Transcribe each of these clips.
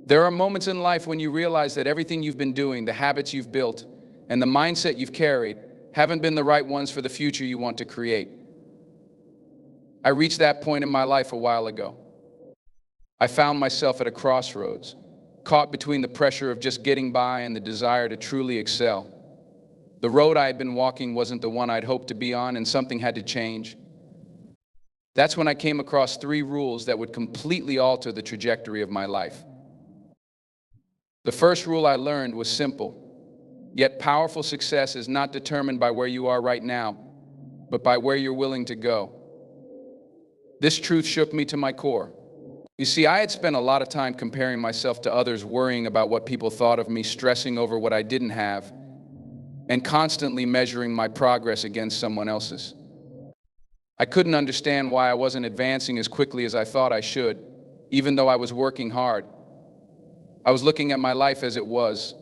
There are moments in life when you realize that everything you've been doing, the habits you've built, and the mindset you've carried haven't been the right ones for the future you want to create. I reached that point in my life a while ago. I found myself at a crossroads, caught between the pressure of just getting by and the desire to truly excel. The road I had been walking wasn't the one I'd hoped to be on, and something had to change. That's when I came across 3 rules that would completely alter the trajectory of my life. The first rule I learned was simple, yet powerful: success is not determined by where you are right now, but by where you're willing to go. This truth shook me to my core. You see, I had spent a lot of time comparing myself to others, worrying about what people thought of me, stressing over what I didn't have, and constantly measuring my progress against someone else's. I couldn't understand why I wasn't advancing as quickly as I thought I should, even though I was working hard. I was looking at my life as it was,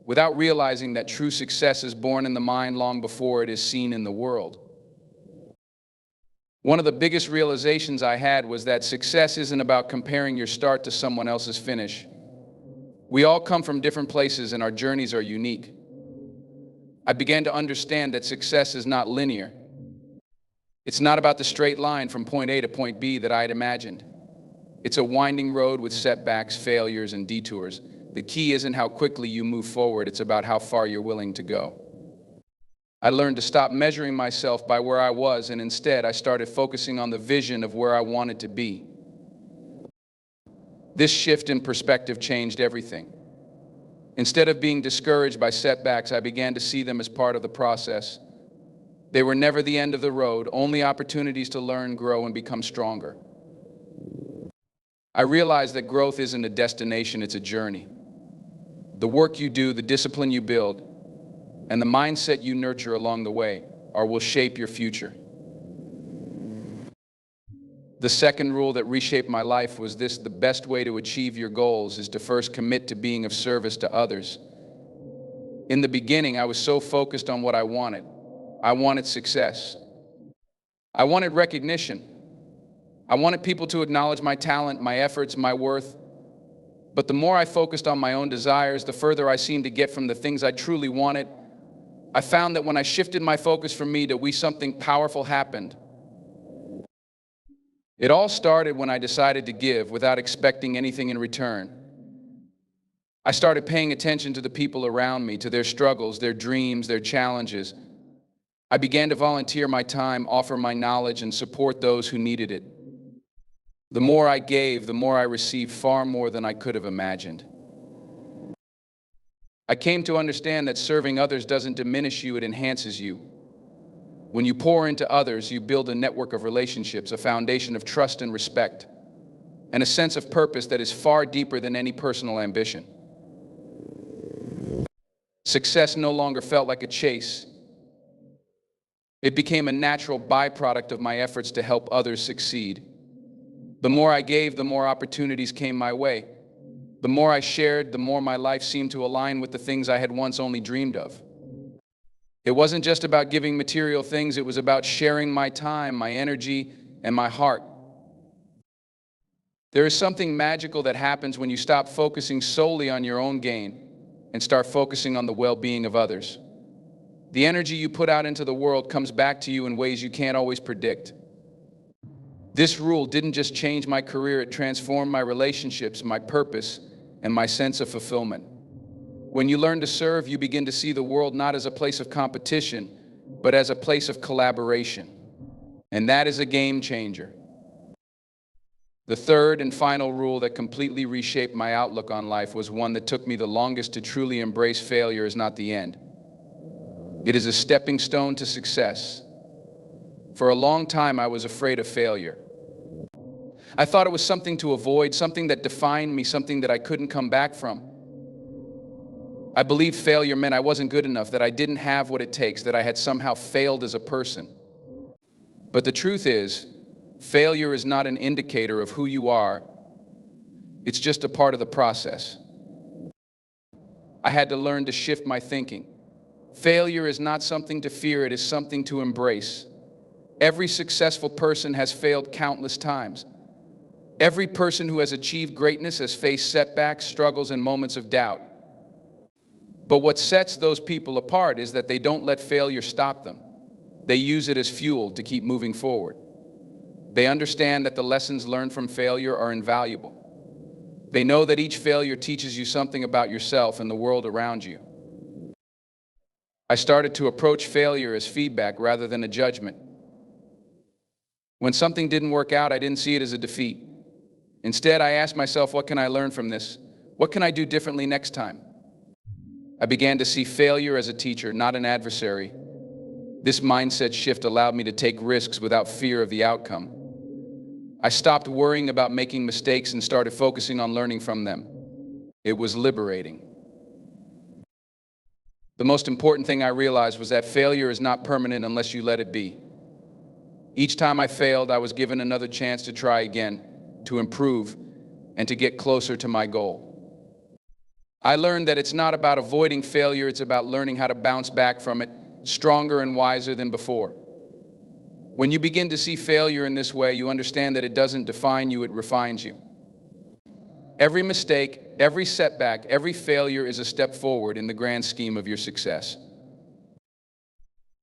without realizing that true success is born in the mind long before it is seen in the world. One of the biggest realizations I had was that success isn't about comparing your start to someone else's finish. We all come from different places and our journeys are unique. I began to understand that success is not linear. It's not about the straight line from point A to point B that I had imagined. It's a winding road with setbacks, failures, and detours. The key isn't how quickly you move forward, it's about how far you're willing to go. I learned to stop measuring myself by where I was, and instead I started focusing on the vision of where I wanted to be. This shift in perspective changed everything. Instead of being discouraged by setbacks, I began to see them as part of the process. They were never the end of the road, only opportunities to learn, grow, and become stronger. I realized that growth isn't a destination, it's a journey. The work you do, the discipline you build, and the mindset you nurture along the way will shape your future. The second rule that reshaped my life was this: the best way to achieve your goals is to first commit to being of service to others. In the beginning, I was so focused on what I wanted. I wanted success. I wanted recognition. I wanted people to acknowledge my talent, my efforts, my worth. But the more I focused on my own desires, the further I seemed to get from the things I truly wanted. I found that when I shifted my focus from me to we, something powerful happened. It all started when I decided to give without expecting anything in return. I started paying attention to the people around me, to their struggles, their dreams, their challenges. I began to volunteer my time, offer my knowledge, and support those who needed it. The more I gave, the more I received, far more than I could have imagined. I came to understand that serving others doesn't diminish you, it enhances you. When you pour into others, you build a network of relationships, a foundation of trust and respect, and a sense of purpose that is far deeper than any personal ambition. Success no longer felt like a chase. It became a natural byproduct of my efforts to help others succeed. The more I gave, the more opportunities came my way. The more I shared, the more my life seemed to align with the things I had once only dreamed of. It wasn't just about giving material things, it was about sharing my time, my energy, and my heart. There is something magical that happens when you stop focusing solely on your own gain and start focusing on the well-being of others. The energy you put out into the world comes back to you in ways you can't always predict. This rule didn't just change my career, it transformed my relationships, my purpose, and my sense of fulfillment. When you learn to serve, you begin to see the world not as a place of competition, but as a place of collaboration. And that is a game changer. The third and final rule that completely reshaped my outlook on life was one that took me the longest to truly embrace: failure is not the end. It is a stepping stone to success. For a long time, I was afraid of failure. I thought it was something to avoid, something that defined me, something that I couldn't come back from. I believed failure meant I wasn't good enough, that I didn't have what it takes, that I had somehow failed as a person. But the truth is, failure is not an indicator of who you are. It's just a part of the process. I had to learn to shift my thinking. Failure is not something to fear, it is something to embrace. Every successful person has failed countless times. Every person who has achieved greatness has faced setbacks, struggles, and moments of doubt. But what sets those people apart is that they don't let failure stop them. They use it as fuel to keep moving forward. They understand that the lessons learned from failure are invaluable. They know that each failure teaches you something about yourself and the world around you. I started to approach failure as feedback rather than a judgment. When something didn't work out, I didn't see it as a defeat. Instead, I asked myself, what can I learn from this? What can I do differently next time? I began to see failure as a teacher, not an adversary. This mindset shift allowed me to take risks without fear of the outcome. I stopped worrying about making mistakes and started focusing on learning from them. It was liberating. The most important thing I realized was that failure is not permanent unless you let it be. Each time I failed, I was given another chance to try again, to improve, and to get closer to my goal. I learned that it's not about avoiding failure, it's about learning how to bounce back from it, stronger and wiser than before. When you begin to see failure in this way, you understand that it doesn't define you, it refines you. Every mistake, every setback, every failure is a step forward in the grand scheme of your success.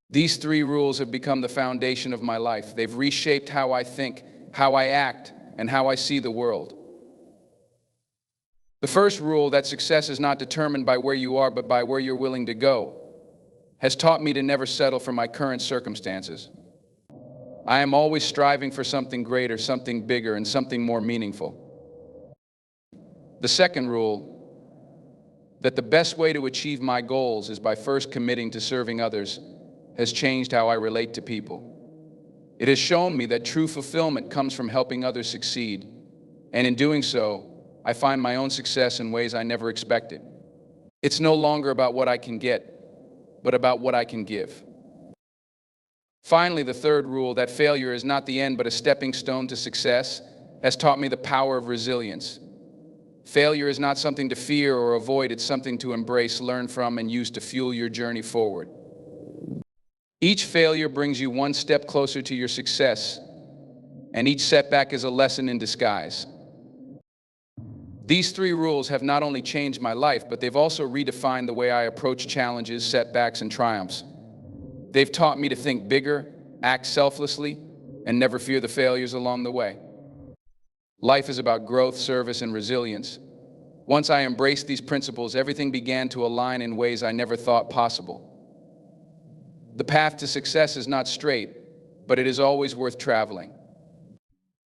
These 3 rules have become the foundation of my life. They've reshaped how I think, how I act, and how I see the world. The first rule, that success is not determined by where you are, but by where you're willing to go, has taught me to never settle for my current circumstances. I am always striving for something greater, something bigger, and something more meaningful. The second rule, that the best way to achieve my goals is by first committing to serving others, has changed how I relate to people. It has shown me that true fulfillment comes from helping others succeed, and in doing so, I find my own success in ways I never expected. It's no longer about what I can get, but about what I can give. Finally, the third rule, that failure is not the end but a stepping stone to success, has taught me the power of resilience. Failure is not something to fear or avoid, it's something to embrace, learn from, and use to fuel your journey forward. Each failure brings you one step closer to your success, and each setback is a lesson in disguise. These 3 rules have not only changed my life, but they've also redefined the way I approach challenges, setbacks, and triumphs. They've taught me to think bigger, act selflessly, and never fear the failures along the way. Life is about growth, service, and resilience. Once I embraced these principles, everything began to align in ways I never thought possible. The path to success is not straight, but it is always worth traveling.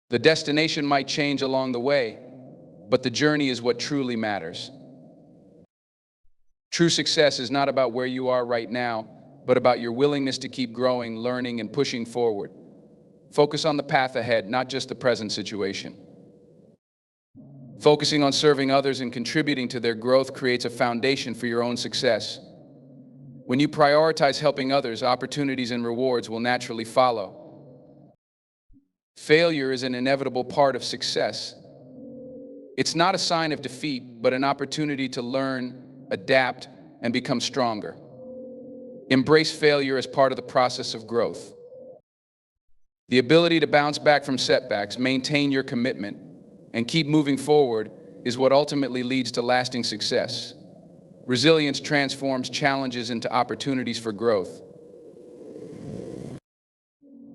The destination might change along the way, but the journey is what truly matters. True success is not about where you are right now, but about your willingness to keep growing, learning, and pushing forward. Focus on the path ahead, not just the present situation. Focusing on serving others and contributing to their growth creates a foundation for your own success. When you prioritize helping others, opportunities and rewards will naturally follow. Failure is an inevitable part of success. It's not a sign of defeat, but an opportunity to learn, adapt, and become stronger. Embrace failure as part of the process of growth. The ability to bounce back from setbacks, maintain your commitment, and keep moving forward is what ultimately leads to lasting success. Resilience transforms challenges into opportunities for growth.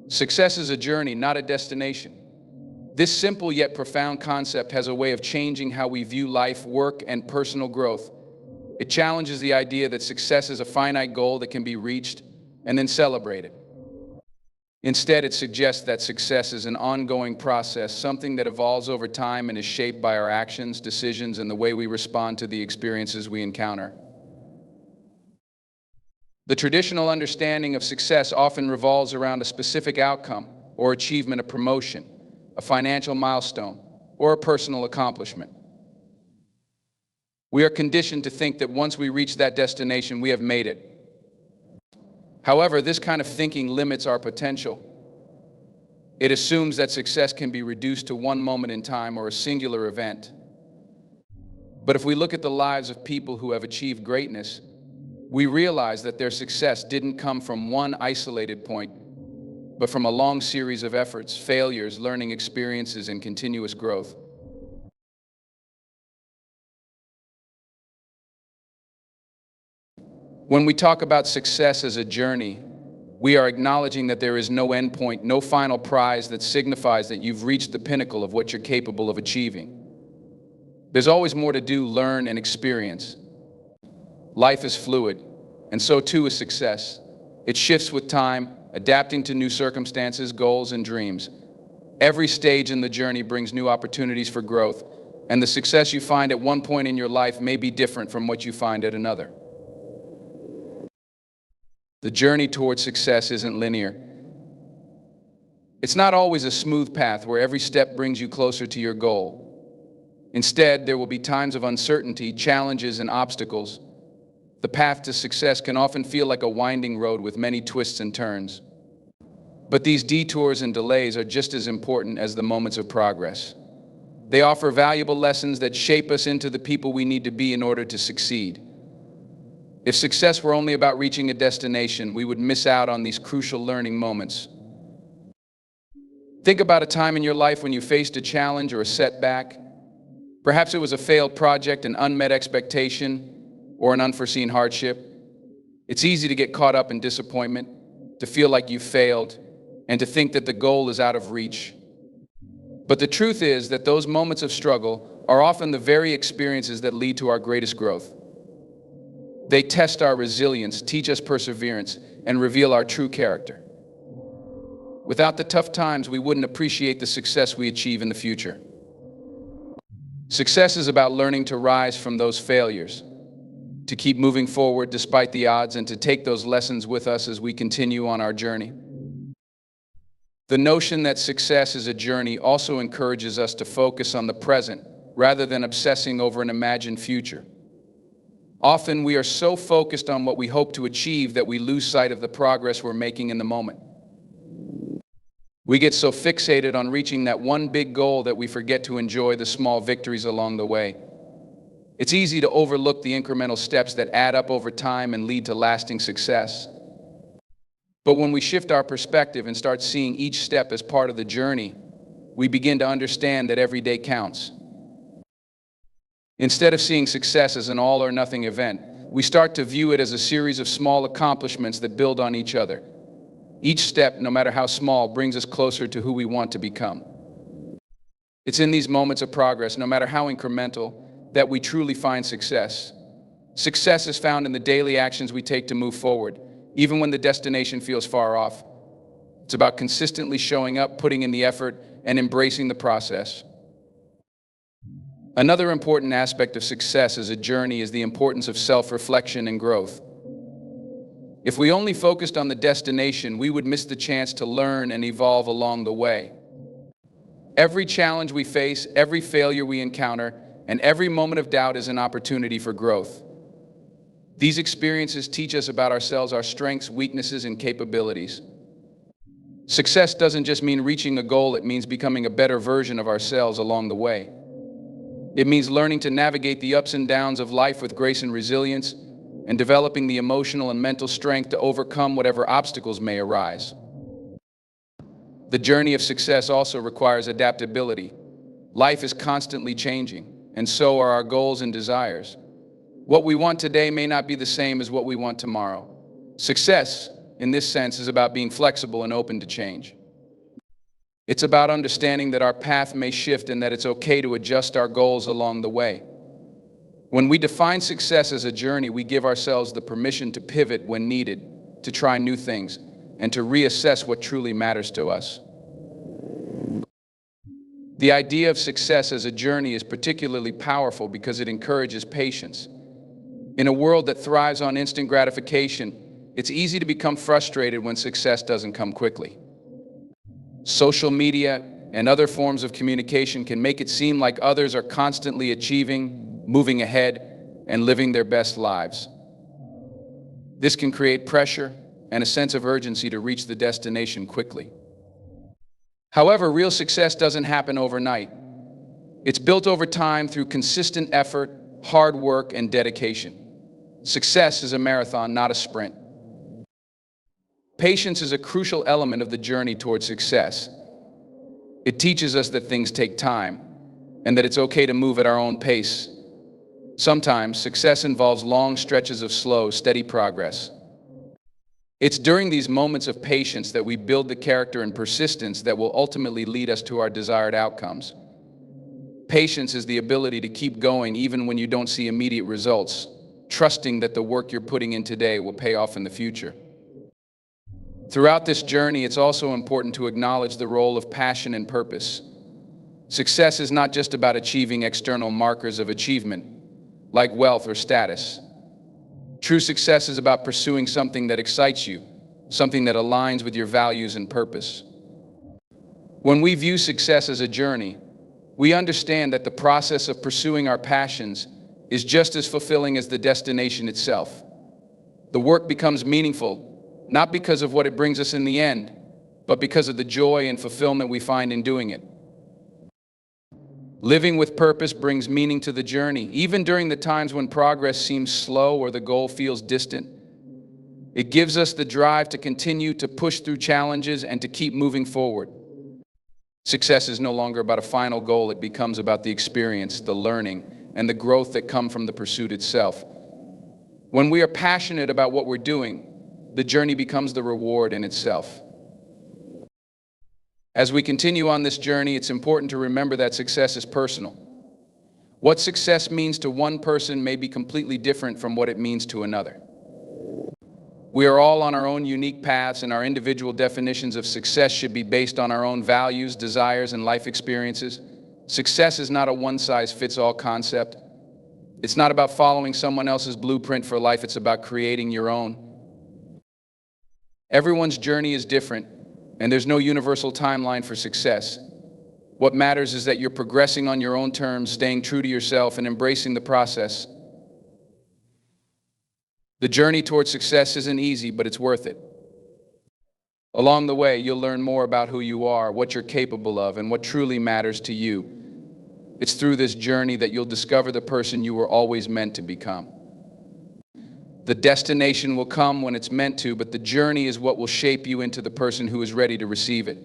Success is a journey, not a destination. This simple yet profound concept has a way of changing how we view life, work, and personal growth. It challenges the idea that success is a finite goal that can be reached and then celebrated. Instead, it suggests that success is an ongoing process, something that evolves over time and is shaped by our actions, decisions, and the way we respond to the experiences we encounter. The traditional understanding of success often revolves around a specific outcome or achievement, a promotion, a financial milestone, or a personal accomplishment. We are conditioned to think that once we reach that destination, we have made it. However, this kind of thinking limits our potential. It assumes that success can be reduced to one moment in time or a singular event. But if we look at the lives of people who have achieved greatness, we realize that their success didn't come from one isolated point. but from a long series of efforts, failures, learning experiences, and continuous growth. When we talk about success as a journey, we are acknowledging that there is no endpoint, no final prize that signifies that you've reached the pinnacle of what you're capable of achieving. There's always more to do, learn, and experience. Life is fluid, and so too is success. It shifts with time, adapting to new circumstances, goals, and dreams. Every stage in the journey brings new opportunities for growth, and the success you find at one point in your life may be different from what you find at another. The journey towards success isn't linear. It's not always a smooth path where every step brings you closer to your goal. Instead, there will be times of uncertainty, challenges, and obstacles. The path to success can often feel like a winding road with many twists and turns. But these detours and delays are just as important as the moments of progress. They offer valuable lessons that shape us into the people we need to be in order to succeed. If success were only about reaching a destination, we would miss out on these crucial learning moments. Think about a time in your life when you faced a challenge or a setback. Perhaps it was a failed project, an unmet expectation, or an unforeseen hardship. It's easy to get caught up in disappointment, to feel like you failed, and to think that the goal is out of reach. But the truth is that those moments of struggle are often the very experiences that lead to our greatest growth. They test our resilience, teach us perseverance, and reveal our true character. Without the tough times, we wouldn't appreciate the success we achieve in the future. Success is about learning to rise from those failures, to keep moving forward despite the odds, and to take those lessons with us as we continue on our journey. The notion that success is a journey also encourages us to focus on the present rather than obsessing over an imagined future. Often we are so focused on what we hope to achieve that we lose sight of the progress we're making in the moment. We get so fixated on reaching that one big goal that we forget to enjoy the small victories along the way. It's easy to overlook the incremental steps that add up over time and lead to lasting success. But when we shift our perspective and start seeing each step as part of the journey, we begin to understand that every day counts. Instead of seeing success as an all-or-nothing event, we start to view it as a series of small accomplishments that build on each other. Each step, no matter how small, brings us closer to who we want to become. It's in these moments of progress, no matter how incremental, that we truly find success. Success is found in the daily actions we take to move forward, even when the destination feels far off. It's about consistently showing up, putting in the effort, and embracing the process. Another important aspect of success as a journey is the importance of self-reflection and growth. If we only focused on the destination, we would miss the chance to learn and evolve along the way. Every challenge we face, every failure we encounter, and every moment of doubt is an opportunity for growth. These experiences teach us about ourselves, our strengths, weaknesses, and capabilities. Success doesn't just mean reaching a goal, it means becoming a better version of ourselves along the way. It means learning to navigate the ups and downs of life with grace and resilience, and developing the emotional and mental strength to overcome whatever obstacles may arise. The journey of success also requires adaptability. Life is constantly changing, and so are our goals and desires. What we want today may not be the same as what we want tomorrow. Success, in this sense, is about being flexible and open to change. It's about understanding that our path may shift and that it's okay to adjust our goals along the way. When we define success as a journey, we give ourselves the permission to pivot when needed, to try new things, and to reassess what truly matters to us. The idea of success as a journey is particularly powerful because it encourages patience. In a world that thrives on instant gratification, it's easy to become frustrated when success doesn't come quickly. Social media and other forms of communication can make it seem like others are constantly achieving, moving ahead, and living their best lives. This can create pressure and a sense of urgency to reach the destination quickly. However, real success doesn't happen overnight. It's built over time through consistent effort, hard work, and dedication. Success is a marathon, not a sprint. Patience is a crucial element of the journey towards success. It teaches us that things take time and that it's okay to move at our own pace. Sometimes success involves long stretches of slow, steady progress. It's during these moments of patience that we build the character and persistence that will ultimately lead us to our desired outcomes. Patience is the ability to keep going even when you don't see immediate results, trusting that the work you're putting in today will pay off in the future. Throughout this journey, it's also important to acknowledge the role of passion and purpose. Success is not just about achieving external markers of achievement, like wealth or status. True success is about pursuing something that excites you, something that aligns with your values and purpose. When we view success as a journey, we understand that the process of pursuing our passions is just as fulfilling as the destination itself. The work becomes meaningful, not because of what it brings us in the end, but because of the joy and fulfillment we find in doing it. Living with purpose brings meaning to the journey, even during the times when progress seems slow or the goal feels distant. It gives us the drive to continue to push through challenges and to keep moving forward. Success is no longer about a final goal, it becomes about the experience, the learning, and the growth that come from the pursuit itself. When we are passionate about what we're doing, the journey becomes the reward in itself. As we continue on this journey, it's important to remember that success is personal. What success means to one person may be completely different from what it means to another. We are all on our own unique paths, and our individual definitions of success should be based on our own values, desires, and life experiences. Success is not a one-size-fits-all concept. It's not about following someone else's blueprint for life, it's about creating your own. Everyone's journey is different, and there's no universal timeline for success. What matters is that you're progressing on your own terms, staying true to yourself, and embracing the process. The journey towards success isn't easy, but it's worth it. Along the way, you'll learn more about who you are, what you're capable of, and what truly matters to you. It's through this journey that you'll discover the person you were always meant to become. The destination will come when it's meant to, but the journey is what will shape you into the person who is ready to receive it.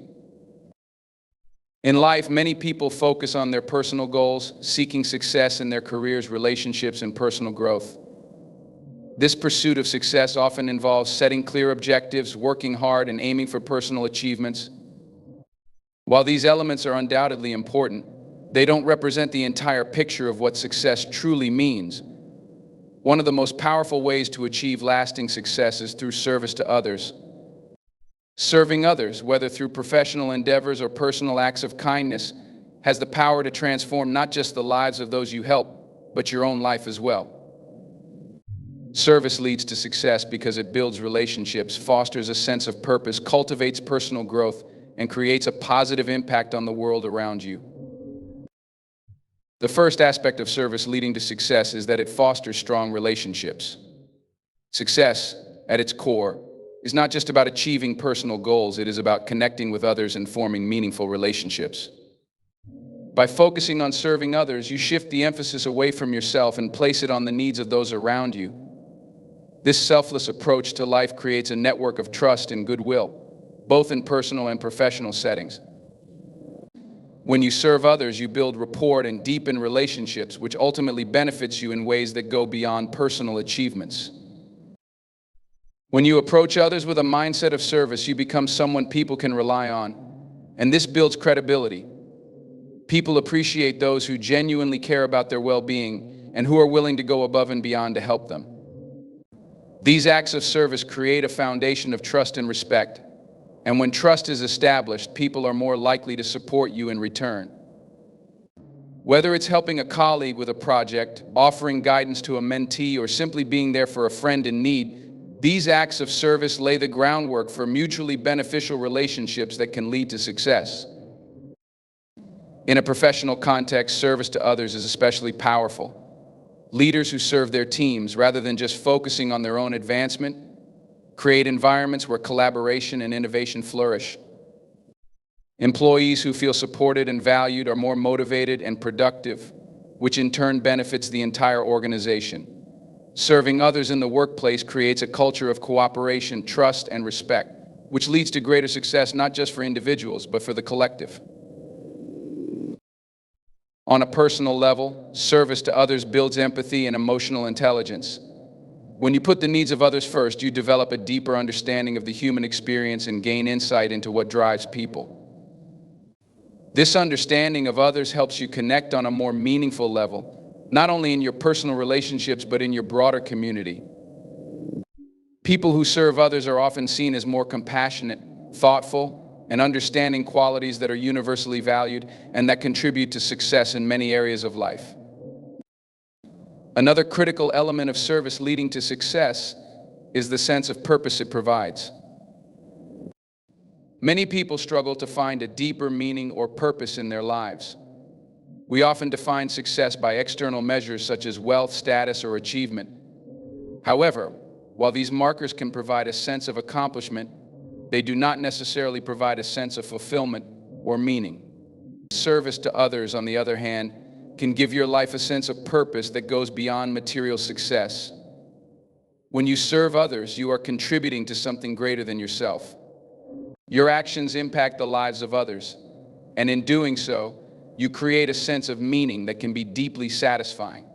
In life, many people focus on their personal goals, seeking success in their careers, relationships, and personal growth. This pursuit of success often involves setting clear objectives, working hard, and aiming for personal achievements. While these elements are undoubtedly important, they don't represent the entire picture of what success truly means. One of the most powerful ways to achieve lasting success is through service to others. Serving others, whether through professional endeavors or personal acts of kindness, has the power to transform not just the lives of those you help, but your own life as well. Service leads to success because it builds relationships, fosters a sense of purpose, cultivates personal growth, and creates a positive impact on the world around you. The first aspect of service leading to success is that it fosters strong relationships. Success, at its core, is not just about achieving personal goals, it is about connecting with others and forming meaningful relationships. By focusing on serving others, you shift the emphasis away from yourself and place it on the needs of those around you. This selfless approach to life creates a network of trust and goodwill, both in personal and professional settings. When you serve others, you build rapport and deepen relationships, which ultimately benefits you in ways that go beyond personal achievements. When you approach others with a mindset of service, you become someone people can rely on, and this builds credibility. People appreciate those who genuinely care about their well-being and who are willing to go above and beyond to help them. These acts of service create a foundation of trust and respect. And when trust is established, people are more likely to support you in return. Whether it's helping a colleague with a project, offering guidance to a mentee, or simply being there for a friend in need, these acts of service lay the groundwork for mutually beneficial relationships that can lead to success. In a professional context, service to others is especially powerful. Leaders who serve their teams, rather than just focusing on their own advancement, create environments where collaboration and innovation flourish. Employees who feel supported and valued are more motivated and productive, which in turn benefits the entire organization. Serving others in the workplace creates a culture of cooperation, trust, and respect. which leads to greater success not just for individuals, but for the collective. On a personal level, service to others builds empathy and emotional intelligence. When you put the needs of others first, you develop a deeper understanding of the human experience and gain insight into what drives people. This understanding of others helps you connect on a more meaningful level, not only in your personal relationships, but in your broader community. People who serve others are often seen as more compassionate, thoughtful, and understanding, qualities that are universally valued and that contribute to success in many areas of life. Another critical element of service leading to success is the sense of purpose it provides. Many people struggle to find a deeper meaning or purpose in their lives. We often define success by external measures such as wealth, status, or achievement. However, while these markers can provide a sense of accomplishment, they do not necessarily provide a sense of fulfillment or meaning. Service to others, on the other hand, can give your life a sense of purpose that goes beyond material success. When you serve others, you are contributing to something greater than yourself. Your actions impact the lives of others, and in doing so, you create a sense of meaning that can be deeply satisfying.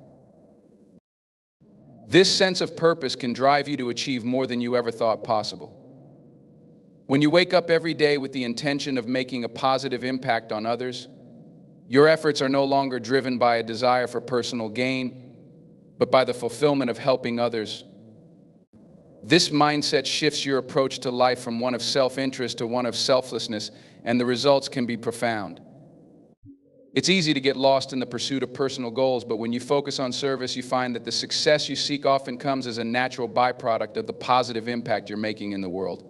This sense of purpose can drive you to achieve more than you ever thought possible. When you wake up every day with the intention of making a positive impact on others, your efforts are no longer driven by a desire for personal gain, but by the fulfillment of helping others. This mindset shifts your approach to life from one of self-interest to one of selflessness, and the results can be profound. It's easy to get lost in the pursuit of personal goals, but when you focus on service, you find that the success you seek often comes as a natural byproduct of the positive impact you're making in the world.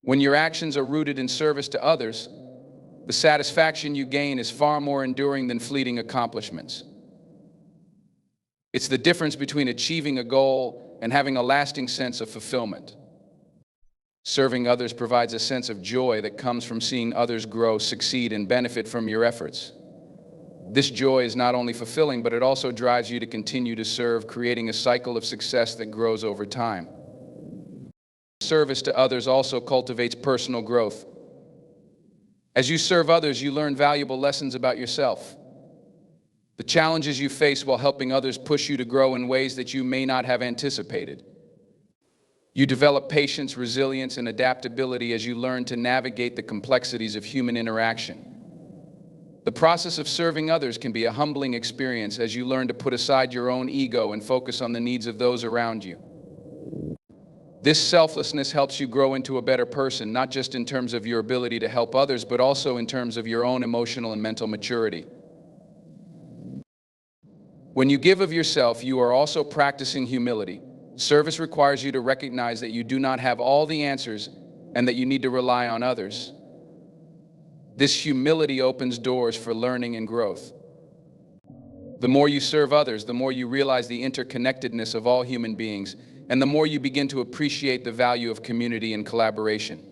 When your actions are rooted in service to others, the satisfaction you gain is far more enduring than fleeting accomplishments. It's the difference between achieving a goal and having a lasting sense of fulfillment. Serving others provides a sense of joy that comes from seeing others grow, succeed, and benefit from your efforts. This joy is not only fulfilling, but it also drives you to continue to serve, creating a cycle of success that grows over time. Service to others also cultivates personal growth. As you serve others, you learn valuable lessons about yourself. The challenges you face while helping others push you to grow in ways that you may not have anticipated. You develop patience, resilience, and adaptability as you learn to navigate the complexities of human interaction. The process of serving others can be a humbling experience as you learn to put aside your own ego and focus on the needs of those around you. This selflessness helps you grow into a better person, not just in terms of your ability to help others, but also in terms of your own emotional and mental maturity. When you give of yourself, you are also practicing humility. Service requires you to recognize that you do not have all the answers and that you need to rely on others. This humility opens doors for learning and growth. The more you serve others, the more you realize the interconnectedness of all human beings, and the more you begin to appreciate the value of community and collaboration.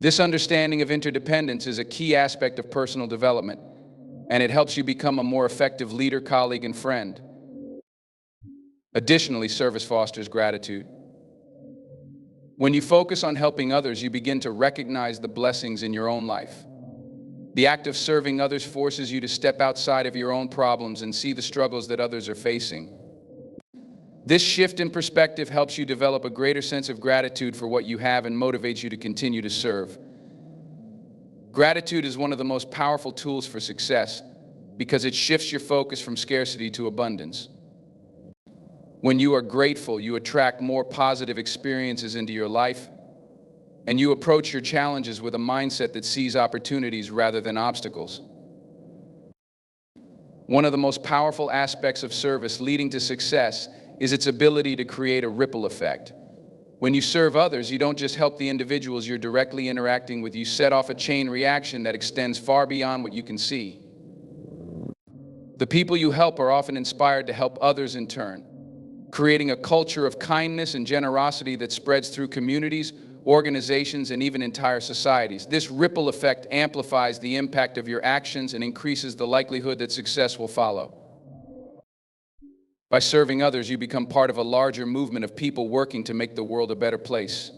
This understanding of interdependence is a key aspect of personal development, and it helps you become a more effective leader, colleague, and friend. Additionally, service fosters gratitude. When you focus on helping others, you begin to recognize the blessings in your own life. The act of serving others forces you to step outside of your own problems and see the struggles that others are facing. This shift in perspective helps you develop a greater sense of gratitude for what you have and motivates you to continue to serve. Gratitude is one of the most powerful tools for success because it shifts your focus from scarcity to abundance. When you are grateful, you attract more positive experiences into your life, and you approach your challenges with a mindset that sees opportunities rather than obstacles. One of the most powerful aspects of service leading to success is its ability to create a ripple effect. When you serve others, you don't just help the individuals you're directly interacting with, you set off a chain reaction that extends far beyond what you can see. The people you help are often inspired to help others in turn, creating a culture of kindness and generosity that spreads through communities, organizations, and even entire societies. This ripple effect amplifies the impact of your actions and increases the likelihood that success will follow. By serving others, you become part of a larger movement of people working to make the world a better place.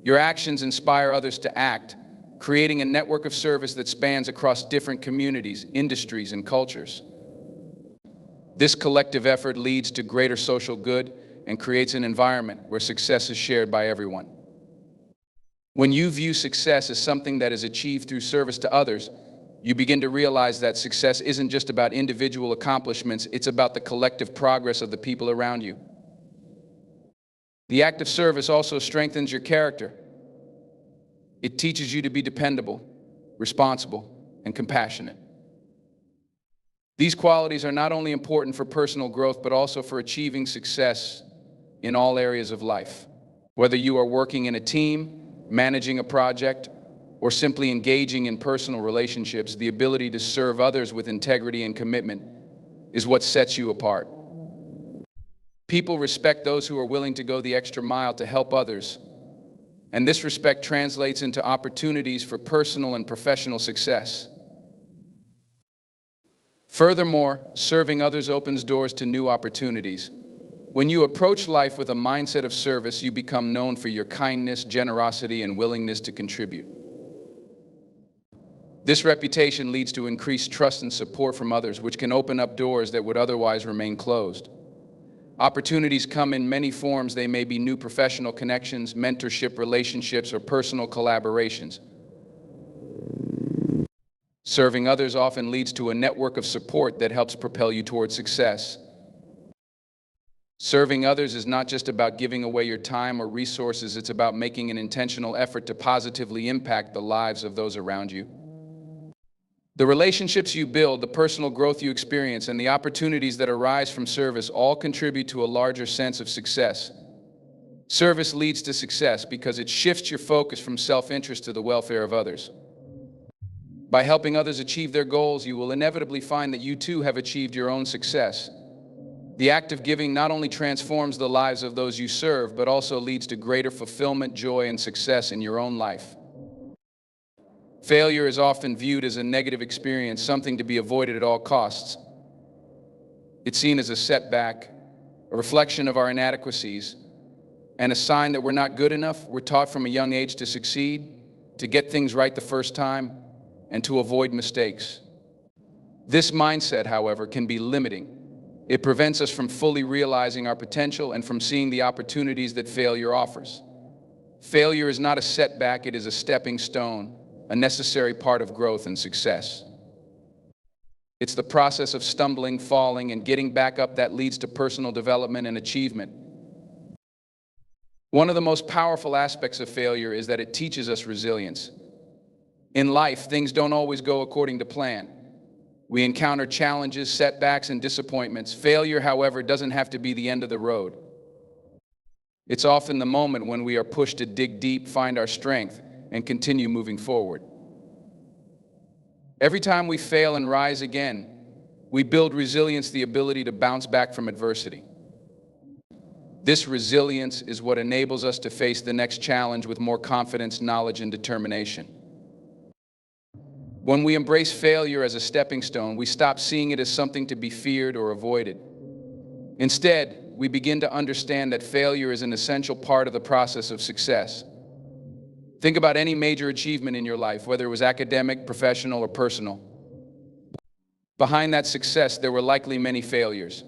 Your actions inspire others to act, creating a network of service that spans across different communities, industries, and cultures. This collective effort leads to greater social good and creates an environment where success is shared by everyone. When you view success as something that is achieved through service to others, you begin to realize that success isn't just about individual accomplishments, it's about the collective progress of the people around you. The act of service also strengthens your character. It teaches you to be dependable, responsible, and compassionate. These qualities are not only important for personal growth, but also for achieving success in all areas of life. Whether you are working in a team, managing a project, or simply engaging in personal relationships, the ability to serve others with integrity and commitment is what sets you apart. People respect those who are willing to go the extra mile to help others, and this respect translates into opportunities for personal and professional success. Furthermore, serving others opens doors to new opportunities. When you approach life with a mindset of service, you become known for your kindness, generosity, and willingness to contribute. This reputation leads to increased trust and support from others, which can open up doors that would otherwise remain closed. Opportunities come in many forms. They may be new professional connections, mentorship relationships, or personal collaborations. Serving others often leads to a network of support that helps propel you towards success. Serving others is not just about giving away your time or resources, it's about making an intentional effort to positively impact the lives of those around you. The relationships you build, the personal growth you experience, and the opportunities that arise from service all contribute to a larger sense of success. Service leads to success because it shifts your focus from self-interest to the welfare of others. By helping others achieve their goals, you will inevitably find that you too have achieved your own success. The act of giving not only transforms the lives of those you serve, but also leads to greater fulfillment, joy, and success in your own life. Failure is often viewed as a negative experience, something to be avoided at all costs. It's seen as a setback, a reflection of our inadequacies, and a sign that we're not good enough. We're taught from a young age to succeed, to get things right the first time, and to avoid mistakes. This mindset, however, can be limiting. It prevents us from fully realizing our potential and from seeing the opportunities that failure offers. Failure is not a setback, it is a stepping stone, a necessary part of growth and success. It's the process of stumbling, falling, and getting back up that leads to personal development and achievement. One of the most powerful aspects of failure is that it teaches us resilience. In life, things don't always go according to plan. We encounter challenges, setbacks, and disappointments. Failure, however, doesn't have to be the end of the road. It's often the moment when we are pushed to dig deep, find our strength, and continue moving forward. Every time we fail and rise again, we build resilience, the ability to bounce back from adversity. This resilience is what enables us to face the next challenge with more confidence, knowledge, and determination. When we embrace failure as a stepping stone, we stop seeing it as something to be feared or avoided. Instead, we begin to understand that failure is an essential part of the process of success. Think about any major achievement in your life, whether it was academic, professional, or personal. Behind that success, there were likely many failures.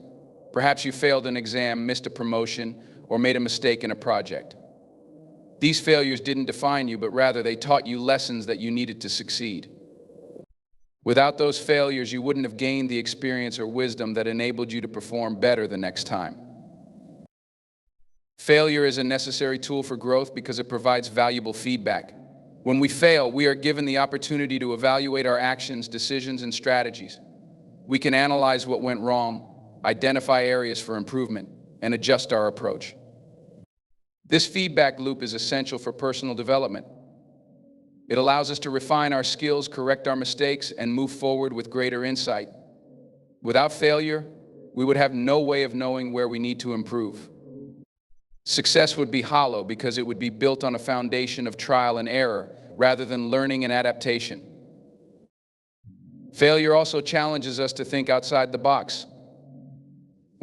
Perhaps you failed an exam, missed a promotion, or made a mistake in a project. These failures didn't define you, but rather they taught you lessons that you needed to succeed. Without those failures, you wouldn't have gained the experience or wisdom that enabled you to perform better the next time. Failure is a necessary tool for growth because it provides valuable feedback. When we fail, we are given the opportunity to evaluate our actions, decisions, and strategies. We can analyze what went wrong, identify areas for improvement, and adjust our approach. This feedback loop is essential for personal development. It allows us to refine our skills, correct our mistakes, and move forward with greater insight. Without failure, we would have no way of knowing where we need to improve. Success would be hollow because it would be built on a foundation of trial and error rather than learning and adaptation. Failure also challenges us to think outside the box.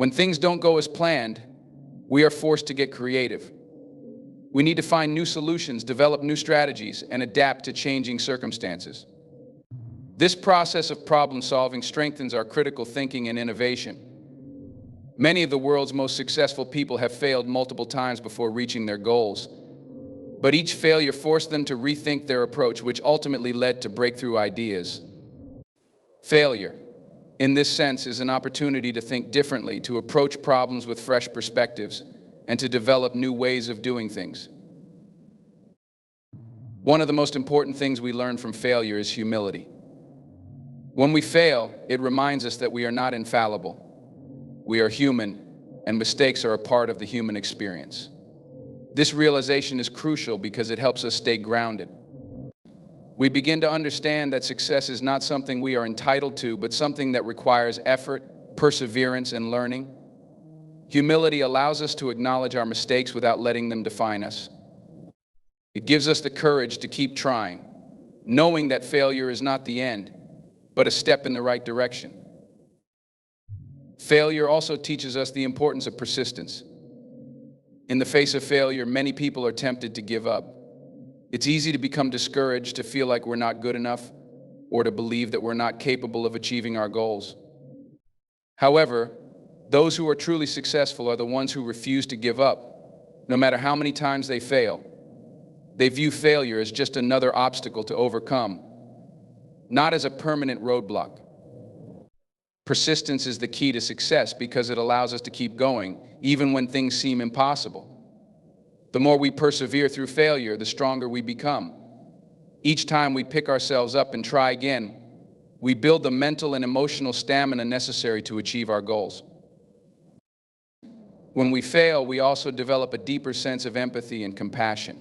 When things don't go as planned, we are forced to get creative. We need to find new solutions, develop new strategies, and adapt to changing circumstances. This process of problem solving strengthens our critical thinking and innovation. Many of the world's most successful people have failed multiple times before reaching their goals, but each failure forced them to rethink their approach, which ultimately led to breakthrough ideas. Failure, in this sense, is an opportunity to think differently, to approach problems with fresh perspectives, and to develop new ways of doing things. One of the most important things we learn from failure is humility. When we fail, it reminds us that we are not infallible. We are human, and mistakes are a part of the human experience. This realization is crucial because it helps us stay grounded. We begin to understand that success is not something we are entitled to, but something that requires effort, perseverance, and learning. Humility allows us to acknowledge our mistakes without letting them define us. It gives us the courage to keep trying, knowing that failure is not the end, but a step in the right direction. Failure also teaches us the importance of persistence. In the face of failure, many people are tempted to give up. It's easy to become discouraged, to feel like we're not good enough, or to believe that we're not capable of achieving our goals. However, those who are truly successful are the ones who refuse to give up, no matter how many times they fail. They view failure as just another obstacle to overcome, not as a permanent roadblock. Persistence is the key to success because it allows us to keep going, even when things seem impossible. The more we persevere through failure, the stronger we become. Each time we pick ourselves up and try again, we build the mental and emotional stamina necessary to achieve our goals. When we fail, we also develop a deeper sense of empathy and compassion.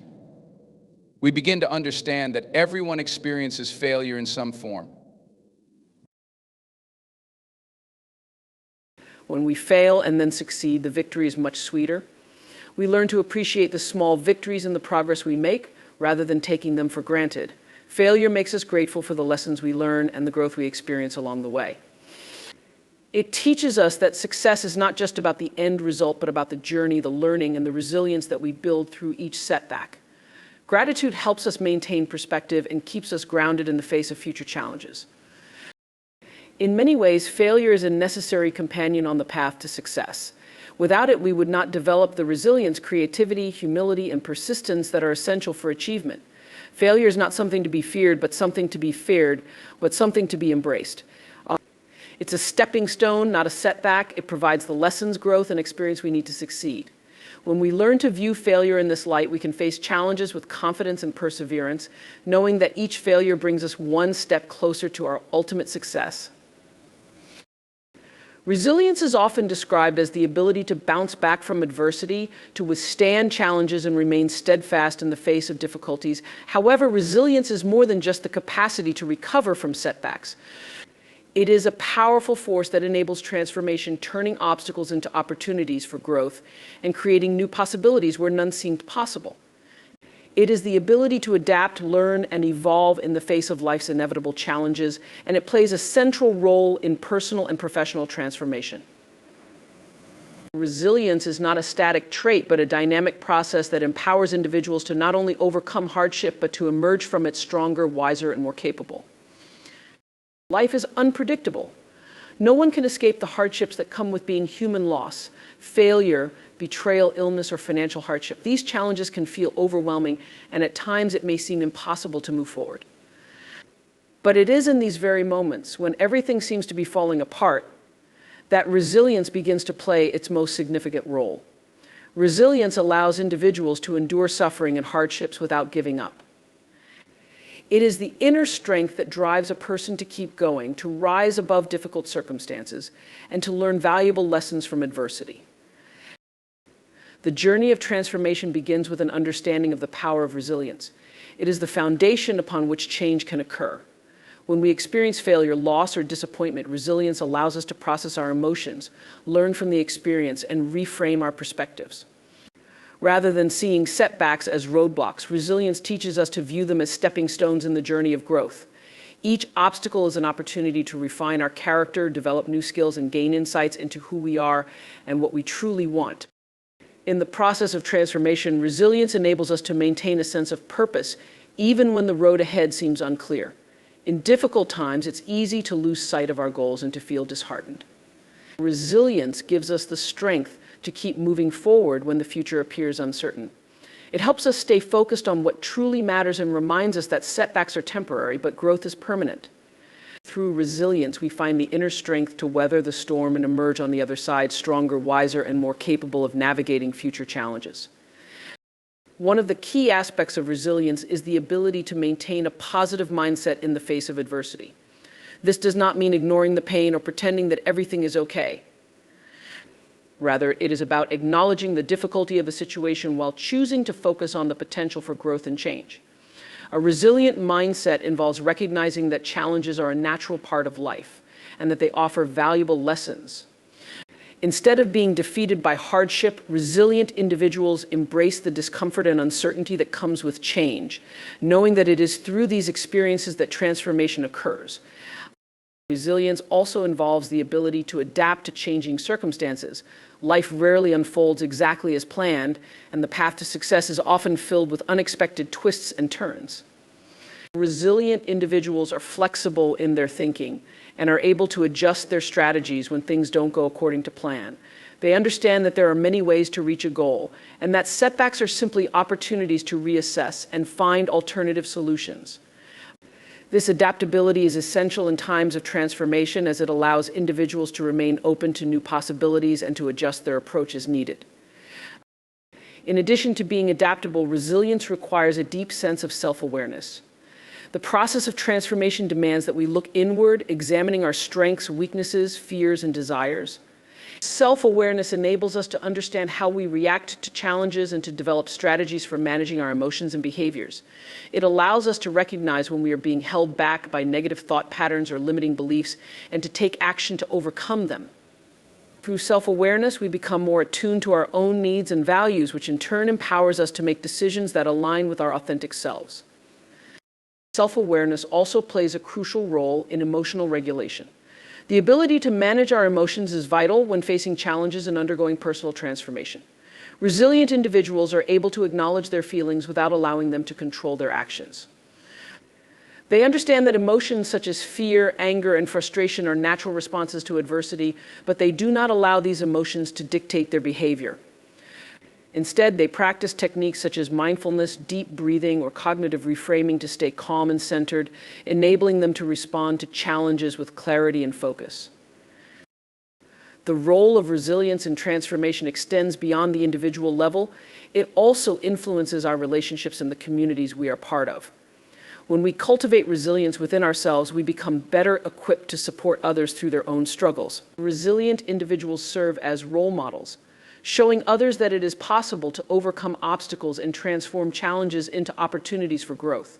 We begin to understand that everyone experiences failure in some form. When we fail and then succeed, the victory is much sweeter. We learn to appreciate the small victories and the progress we make rather than taking them for granted. Failure makes us grateful for the lessons we learn and the growth we experience along the way. It teaches us that success is not just about the end result, but about the journey, the learning, and the resilience that we build through each setback. Gratitude helps us maintain perspective and keeps us grounded in the face of future challenges. In many ways, failure is a necessary companion on the path to success. Without it, we would not develop the resilience, creativity, humility, and persistence that are essential for achievement. Failure is not something to be feared, but something to be feared, but something to be embraced. It's a stepping stone, not a setback. It provides the lessons, growth, and experience we need to succeed. When we learn to view failure in this light, we can face challenges with confidence and perseverance, knowing that each failure brings us one step closer to our ultimate success. Resilience is often described as the ability to bounce back from adversity, to withstand challenges and remain steadfast in the face of difficulties. However, resilience is more than just the capacity to recover from setbacks. It is a powerful force that enables transformation, turning obstacles into opportunities for growth and creating new possibilities where none seemed possible. It is the ability to adapt, learn, and evolve in the face of life's inevitable challenges, and it plays a central role in personal and professional transformation. Resilience is not a static trait, but a dynamic process that empowers individuals to not only overcome hardship, but to emerge from it stronger, wiser, and more capable. Life is unpredictable. No one can escape the hardships that come with being human: loss, failure, betrayal, illness, or financial hardship. These challenges can feel overwhelming, and at times it may seem impossible to move forward. But it is in these very moments, when everything seems to be falling apart, that resilience begins to play its most significant role. Resilience allows individuals to endure suffering and hardships without giving up. It is the inner strength that drives a person to keep going, to rise above difficult circumstances, and to learn valuable lessons from adversity. The journey of transformation begins with an understanding of the power of resilience. It is the foundation upon which change can occur. When we experience failure, loss, or disappointment, resilience allows us to process our emotions, learn from the experience, and reframe our perspectives. Rather than seeing setbacks as roadblocks, resilience teaches us to view them as stepping stones in the journey of growth. Each obstacle is an opportunity to refine our character, develop new skills, and gain insights into who we are and what we truly want. In the process of transformation, resilience enables us to maintain a sense of purpose, even when the road ahead seems unclear. In difficult times, it's easy to lose sight of our goals and to feel disheartened. Resilience gives us the strength to keep moving forward when the future appears uncertain. It helps us stay focused on what truly matters and reminds us that setbacks are temporary, but growth is permanent. Through resilience, we find the inner strength to weather the storm and emerge on the other side stronger, wiser, and more capable of navigating future challenges. One of the key aspects of resilience is the ability to maintain a positive mindset in the face of adversity. This does not mean ignoring the pain or pretending that everything is okay. Rather, it is about acknowledging the difficulty of a situation while choosing to focus on the potential for growth and change. A resilient mindset involves recognizing that challenges are a natural part of life and that they offer valuable lessons. Instead of being defeated by hardship, resilient individuals embrace the discomfort and uncertainty that comes with change, knowing that it is through these experiences that transformation occurs. Resilience also involves the ability to adapt to changing circumstances. Life rarely unfolds exactly as planned, and the path to success is often filled with unexpected twists and turns. Resilient individuals are flexible in their thinking and are able to adjust their strategies when things don't go according to plan. They understand that there are many ways to reach a goal, and that setbacks are simply opportunities to reassess and find alternative solutions. This adaptability is essential in times of transformation as it allows individuals to remain open to new possibilities and to adjust their approach as needed. In addition to being adaptable, resilience requires a deep sense of self-awareness. The process of transformation demands that we look inward, examining our strengths, weaknesses, fears, and desires. Self-awareness enables us to understand how we react to challenges and to develop strategies for managing our emotions and behaviors. It allows us to recognize when we are being held back by negative thought patterns or limiting beliefs and to take action to overcome them. Through self-awareness, we become more attuned to our own needs and values, which in turn empowers us to make decisions that align with our authentic selves. Self-awareness also plays a crucial role in emotional regulation. The ability to manage our emotions is vital when facing challenges and undergoing personal transformation. Resilient individuals are able to acknowledge their feelings without allowing them to control their actions. They understand that emotions such as fear, anger, and frustration are natural responses to adversity, but they do not allow these emotions to dictate their behavior. Instead, they practice techniques such as mindfulness, deep breathing, or cognitive reframing to stay calm and centered, enabling them to respond to challenges with clarity and focus. The role of resilience in transformation extends beyond the individual level. It also influences our relationships and the communities we are part of. When we cultivate resilience within ourselves, we become better equipped to support others through their own struggles. Resilient individuals serve as role models, showing others that it is possible to overcome obstacles and transform challenges into opportunities for growth.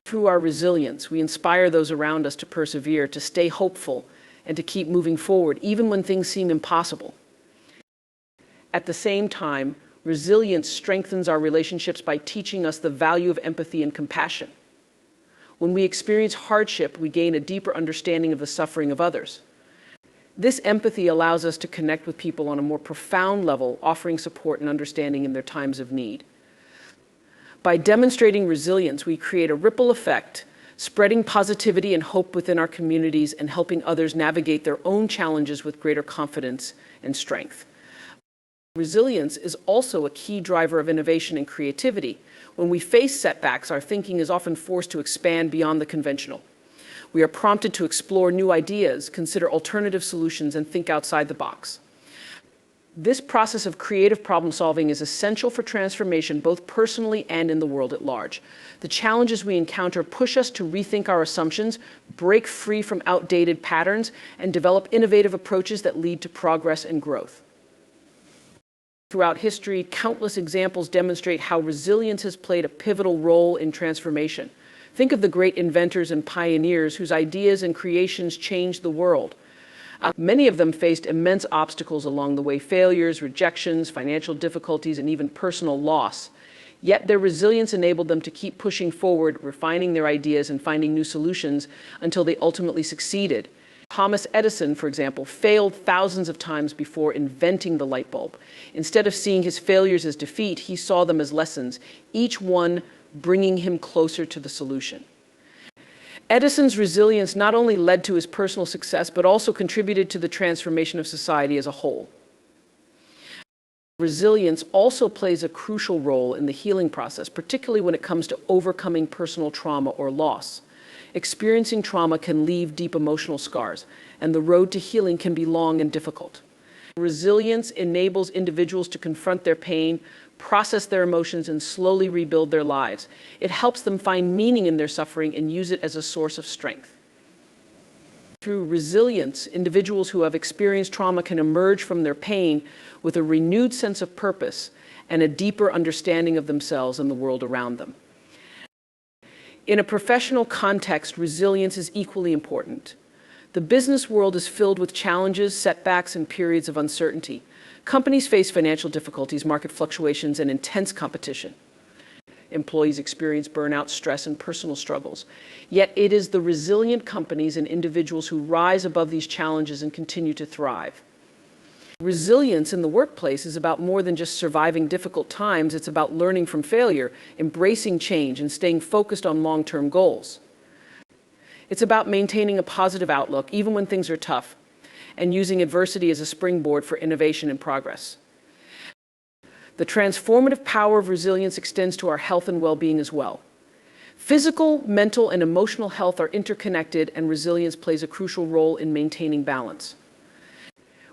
Through our resilience, we inspire those around us to persevere, to stay hopeful, and to keep moving forward, even when things seem impossible. At the same time, resilience strengthens our relationships by teaching us the value of empathy and compassion. When we experience hardship, we gain a deeper understanding of the suffering of others. This empathy allows us to connect with people on a more profound level, offering support and understanding in their times of need. By demonstrating resilience, we create a ripple effect, spreading positivity and hope within our communities and helping others navigate their own challenges with greater confidence and strength. Resilience is also a key driver of innovation and creativity. When we face setbacks, our thinking is often forced to expand beyond the conventional. We are prompted to explore new ideas, consider alternative solutions, and think outside the box. This process of creative problem solving is essential for transformation, both personally and in the world at large. The challenges we encounter push us to rethink our assumptions, break free from outdated patterns, and develop innovative approaches that lead to progress and growth. Throughout history, countless examples demonstrate how resilience has played a pivotal role in transformation. Think of the great inventors and pioneers whose ideas and creations changed the world. Many of them faced immense obstacles along the way: failures, rejections, financial difficulties, and even personal loss. Yet their resilience enabled them to keep pushing forward, refining their ideas and finding new solutions until they ultimately succeeded. Thomas Edison, for example, failed thousands of times before inventing the light bulb. Instead of seeing his failures as defeat, he saw them as lessons, each one bringing him closer to the solution. Edison's resilience not only led to his personal success, but also contributed to the transformation of society as a whole. Resilience also plays a crucial role in the healing process, particularly when it comes to overcoming personal trauma or loss. Experiencing trauma can leave deep emotional scars, and the road to healing can be long and difficult. Resilience enables individuals to confront their pain, process their emotions, and slowly rebuild their lives. It helps them find meaning in their suffering and use it as a source of strength. Through resilience, individuals who have experienced trauma can emerge from their pain with a renewed sense of purpose and a deeper understanding of themselves and the world around them. In a professional context, resilience is equally important. The business world is filled with challenges, setbacks, and periods of uncertainty. Companies face financial difficulties, market fluctuations, and intense competition. Employees experience burnout, stress, and personal struggles. Yet it is the resilient companies and individuals who rise above these challenges and continue to thrive. Resilience in the workplace is about more than just surviving difficult times. It's about learning from failure, embracing change, and staying focused on long-term goals. It's about maintaining a positive outlook, even when things are tough, and using adversity as a springboard for innovation and progress. The transformative power of resilience extends to our health and well-being as well. Physical, mental, and emotional health are interconnected, and resilience plays a crucial role in maintaining balance.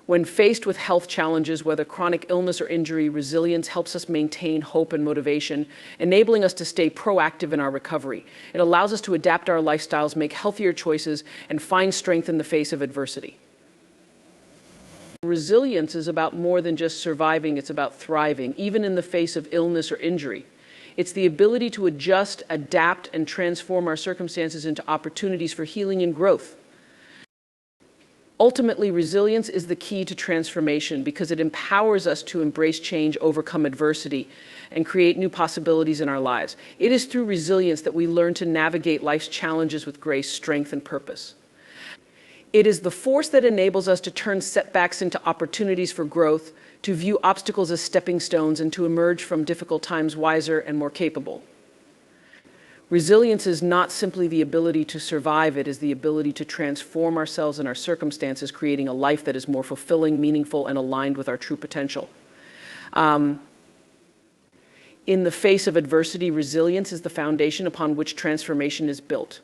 When faced with health challenges, whether chronic illness or injury, resilience helps us maintain hope and motivation, enabling us to stay proactive in our recovery. It allows us to adapt our lifestyles, make healthier choices, and find strength in the face of adversity. Resilience is about more than just surviving, it's about thriving, even in the face of illness or injury. It's the ability to adjust, adapt, and transform our circumstances into opportunities for healing and growth. Ultimately, resilience is the key to transformation because it empowers us to embrace change, overcome adversity, and create new possibilities in our lives. It is through resilience that we learn to navigate life's challenges with grace, strength, and purpose. It is the force that enables us to turn setbacks into opportunities for growth, to view obstacles as stepping stones, and to emerge from difficult times wiser and more capable. Resilience is not simply the ability to survive, it is the ability to transform ourselves and our circumstances, creating a life that is more fulfilling, meaningful, and aligned with our true potential. In the face of adversity, resilience is the foundation upon which transformation is built.